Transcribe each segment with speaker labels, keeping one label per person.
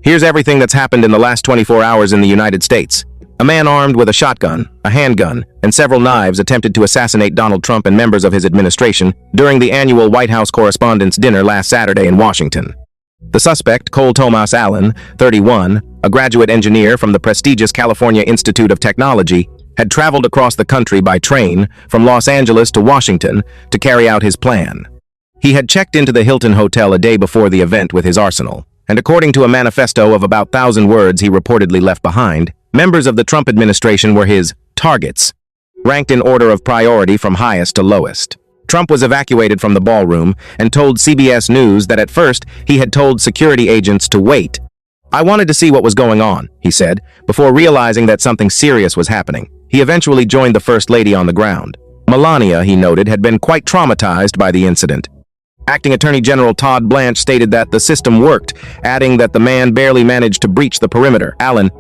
Speaker 1: Here's everything that's happened in the last 24 hours in the United States. A man armed with a shotgun, a handgun, and several knives attempted to assassinate Donald Trump and members of his administration during the annual White House Correspondents' Dinner last Saturday in Washington. The suspect, Cole Thomas Allen, 31, a graduate engineer from the prestigious California Institute of Technology, had traveled across the country by train from Los Angeles to Washington to carry out his plan. He had checked into the Hilton Hotel a day before the event with his arsenal, and according to a manifesto of about 1,000 words he reportedly left behind, members of the Trump administration were his targets, ranked in order of priority from highest to lowest. Trump was evacuated from the ballroom and told CBS News that at first he had told security agents to wait. "I wanted to see what was going on," he said, before realizing that something serious was happening. He eventually joined the First Lady on the ground. Melania, he noted, had been quite traumatized by the incident. Acting Attorney General Todd Blanche stated that the system worked, adding that the man barely managed to breach the perimeter. Allen,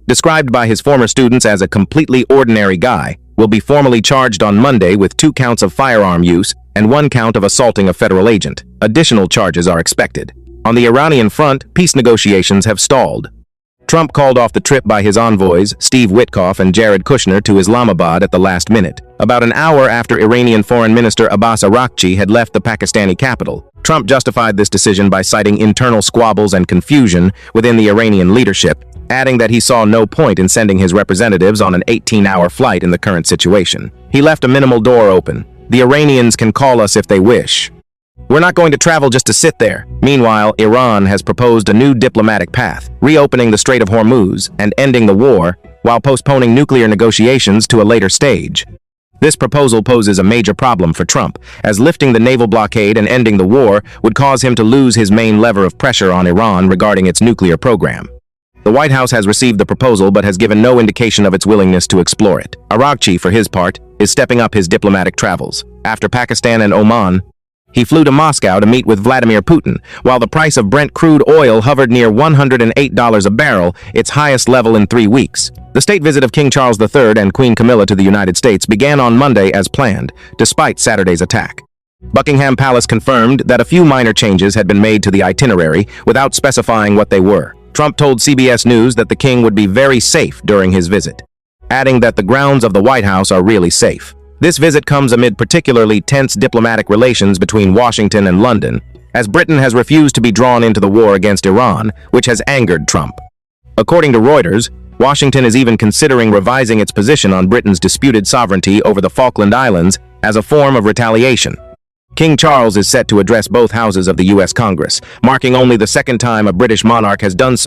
Speaker 1: described by his former students as a completely ordinary guy, will be formally charged on Monday with 2 counts of firearm use and 1 count of assaulting a federal agent. Additional charges are expected. On the Iranian front, peace negotiations have stalled. Trump called off the trip by his envoys, Steve Witkoff and Jared Kushner, to Islamabad at the last minute, about an hour after Iranian Foreign Minister Abbas Araghchi had left the Pakistani capital. Trump justified this decision by citing internal squabbles and confusion within the Iranian leadership, adding that he saw no point in sending his representatives on an 18-hour flight in the current situation. He left a minimal door open. "The Iranians can call us if they wish. We're not going to travel just to sit there." Meanwhile, Iran has proposed a new diplomatic path, reopening the Strait of Hormuz and ending the war, while postponing nuclear negotiations to a later stage. This proposal poses a major problem for Trump, as lifting the naval blockade and ending the war would cause him to lose his main lever of pressure on Iran regarding its nuclear program. The White House has received the proposal but has given no indication of its willingness to explore it. Araghchi, for his part, is stepping up his diplomatic travels. After Pakistan and Oman, he flew to Moscow to meet with Vladimir Putin, while the price of Brent crude oil hovered near $108 a barrel, its highest level in 3 weeks. The state visit of King Charles III and Queen Camilla to the United States began on Monday as planned, despite Saturday's attack. Buckingham Palace confirmed that a few minor changes had been made to the itinerary without specifying what they were. Trump told CBS News that the king would be very safe during his visit, adding that the grounds of the White House are really safe. This visit comes amid particularly tense diplomatic relations between Washington and London, as Britain has refused to be drawn into the war against Iran, which has angered Trump. According to Reuters, Washington is even considering revising its position on Britain's disputed sovereignty over the Falkland Islands as a form of retaliation. King Charles is set to address both houses of the U.S. Congress, marking only the second time a British monarch has done so